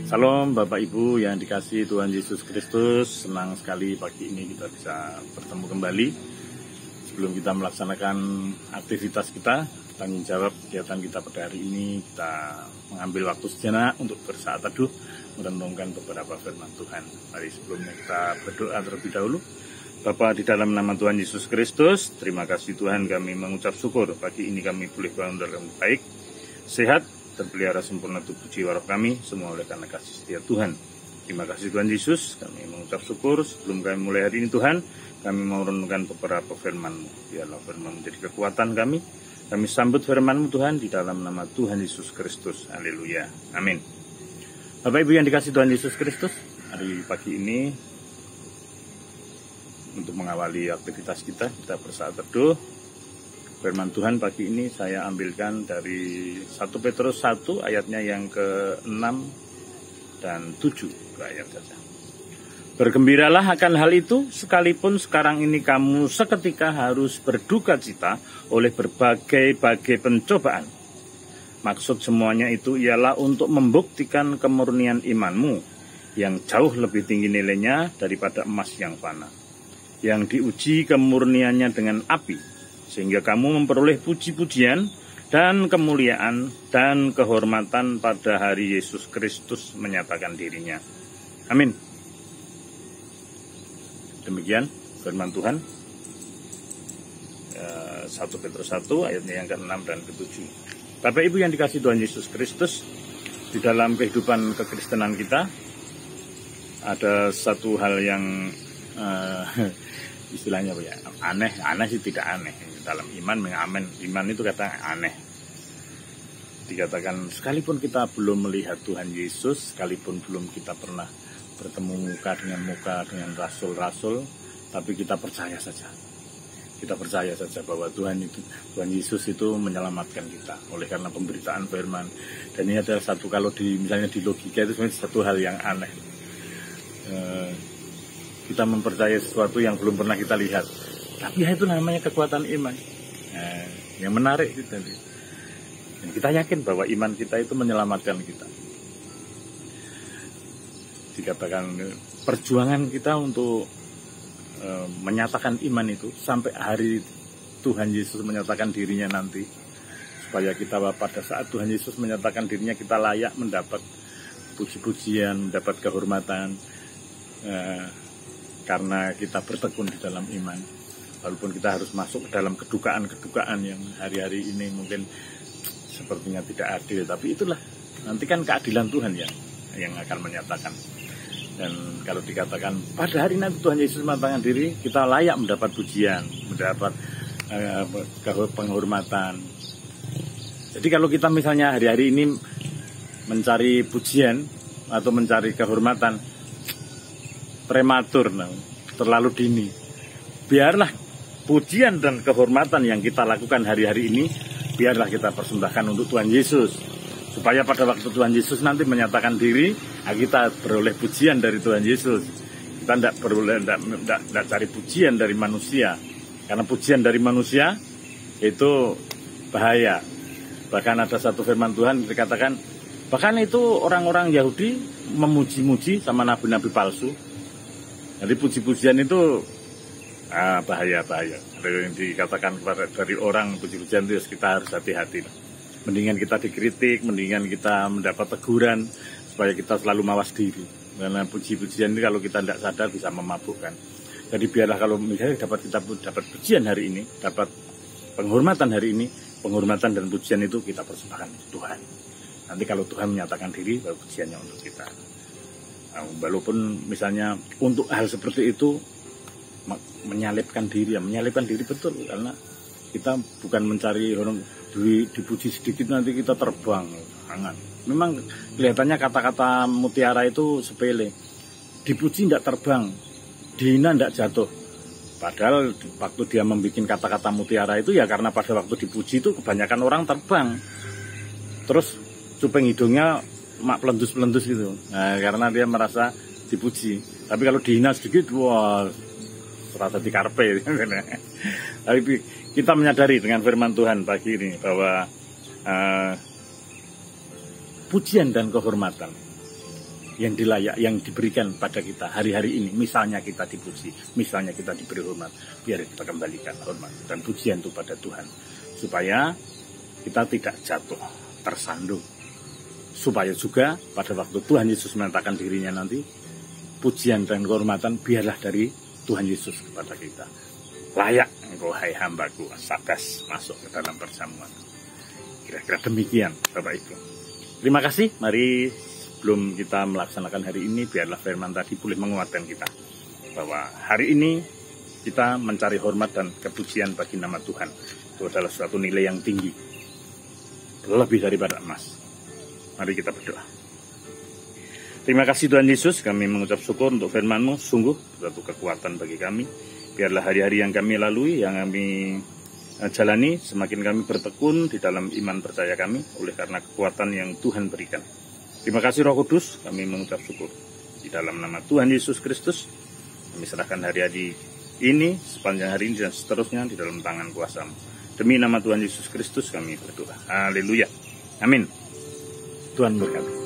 Salam Bapak Ibu yang dikasihi Tuhan Yesus Kristus. Senang sekali pagi ini kita bisa bertemu kembali. Sebelum kita melaksanakan aktivitas kita, tanggung jawab kegiatan kita pada hari ini, kita mengambil waktu sejenak untuk bersaat teduh, merenungkan beberapa firman Tuhan. Mari sebelumnya kita berdoa terlebih dahulu. Bapa, di dalam nama Tuhan Yesus Kristus, terima kasih Tuhan, kami mengucap syukur pagi ini kami boleh bangun dalam baik, sehat, terpelihara sempurna tubuh jiwa roh kami, semua oleh karena kasih setia Tuhan. Terima kasih Tuhan Yesus, kami mengucap syukur. Sebelum kami mulai hari ini Tuhan, kami mau renungkan beberapa firman-Mu. Biarlah firman menjadi kekuatan kami. Kami sambut firman-Mu Tuhan di dalam nama Tuhan Yesus Kristus. Haleluya. Amin. Bapak Ibu yang dikasihi Tuhan Yesus Kristus, hari pagi ini untuk mengawali aktivitas kita bersaat teduh. Firman Tuhan pagi ini saya ambilkan dari 1 Petrus 1 ayatnya yang ke-6 dan 7 ayat saja. Bergembiralah akan hal itu, sekalipun sekarang ini kamu seketika harus berduka cita oleh berbagai pencobaan. Maksud semuanya itu ialah untuk membuktikan kemurnian imanmu yang jauh lebih tinggi nilainya daripada emas yang fana, yang diuji kemurniannya dengan api, sehingga kamu memperoleh puji-pujian dan kemuliaan dan kehormatan pada hari Yesus Kristus menyatakan dirinya. Amin. Demikian firman Tuhan. 1 Petrus 1 ayatnya yang ke-6 dan ke-7. Bapak Ibu yang dikasihi Tuhan Yesus Kristus, di dalam kehidupan kekristenan kita ada satu hal yang istilahnya apa ya, aneh sih tidak aneh. Dalam iman itu kata aneh. Dikatakan sekalipun kita belum melihat Tuhan Yesus, sekalipun belum kita pernah bertemu muka dengan rasul-rasul, tapi kita percaya saja. Kita percaya saja bahwa Tuhan Yesus itu menyelamatkan kita oleh karena pemberitaan firman. Dan ini adalah satu, kalau misalnya di logika itu sebenarnya satu hal yang aneh. Kita mempercayai sesuatu yang belum pernah kita lihat. Tapi ya itu namanya kekuatan iman. Yang menarik itu. Dan kita yakin bahwa iman kita itu menyelamatkan kita. Dikatakan perjuangan kita untuk menyatakan iman itu sampai hari Tuhan Yesus menyatakan dirinya nanti. Supaya kita pada saat Tuhan Yesus menyatakan dirinya kita layak mendapat puji-pujian, mendapat kehormatan. Karena kita bertekun di dalam iman. Walaupun kita harus masuk ke dalam kedukaan yang hari-hari ini mungkin sepertinya tidak adil, tapi itulah nanti kan keadilan Tuhan yang akan menyatakan. Dan kalau dikatakan pada hari nanti Tuhan Yesus menyatakan diri, kita layak mendapat pujian, mendapat penghormatan. Jadi kalau kita misalnya hari-hari ini mencari pujian atau mencari kehormatan prematur, terlalu dini, biarlah pujian dan kehormatan yang kita lakukan hari-hari ini, biarlah kita persembahkan untuk Tuhan Yesus. Supaya pada waktu Tuhan Yesus nanti menyatakan diri, kita beroleh pujian dari Tuhan Yesus. Kita tidak cari pujian dari manusia. Karena pujian dari manusia itu bahaya. Bahkan ada satu firman Tuhan dikatakan, bahkan itu orang-orang Yahudi memuji-muji sama nabi-nabi palsu. Jadi puji-pujian itu bahaya. Ada yang dikatakan kepada dari orang puji-pujian itu kita harus hati-hati. Mendingan kita dikritik, mendingan kita mendapat teguran supaya kita selalu mawas diri. Karena puji-pujian ini kalau kita tidak sadar bisa memabukkan. Jadi biarlah kalau misalnya kita dapat pujian hari ini, dapat penghormatan hari ini, penghormatan dan pujian itu kita persembahkan untuk Tuhan. Nanti kalau Tuhan menyatakan diri, baru pujiannya untuk kita. Walaupun misalnya untuk hal seperti itu menyalipkan diri betul, karena kita bukan mencari orang dipuji sedikit nanti kita terbang. Jangan. Memang kelihatannya kata-kata mutiara itu sepele, dipuji tidak terbang, dihina tidak jatuh. Padahal waktu dia membuat kata-kata mutiara itu ya karena pada waktu dipuji itu kebanyakan orang terbang, terus cuping hidungnya pelendus gitu. Nah, karena dia merasa dipuji. Tapi kalau dihina sedikit, wah, serasa dikarpe. Tapi kita menyadari dengan firman Tuhan pagi ini bahwa pujian dan kehormatan yang diberikan pada kita hari-hari ini. Misalnya kita dipuji, misalnya kita diberi hormat, biar kita kembalikan hormat dan pujian itu pada Tuhan, supaya kita tidak jatuh tersandung, supaya juga pada waktu Tuhan Yesus menyatakan dirinya nanti, pujian dan kehormatan biarlah dari Tuhan Yesus kepada kita. Layak engkau hai hambaku, Sabdas masuk ke dalam perjamuan. Kira-kira demikian Bapak Ibu. Terima kasih. Mari sebelum kita melaksanakan hari ini, biarlah firman tadi boleh menguatkan kita bahwa hari ini kita mencari hormat dan kepujian bagi nama Tuhan. Itu adalah suatu nilai yang tinggi, lebih daripada emas. Mari kita berdoa. Terima kasih Tuhan Yesus, kami mengucap syukur untuk firman-Mu, sungguh suatu kekuatan bagi kami. Biarlah hari-hari yang kami lalui, yang kami jalani, semakin kami bertekun di dalam iman percaya kami, oleh karena kekuatan yang Tuhan berikan. Terima kasih Roh Kudus, kami mengucap syukur. Di dalam nama Tuhan Yesus Kristus, kami serahkan hari-hari ini, sepanjang hari ini dan seterusnya di dalam tangan kuasa-Mu. Demi nama Tuhan Yesus Kristus kami berdoa. Haleluya. Amin. Tuhan berkati.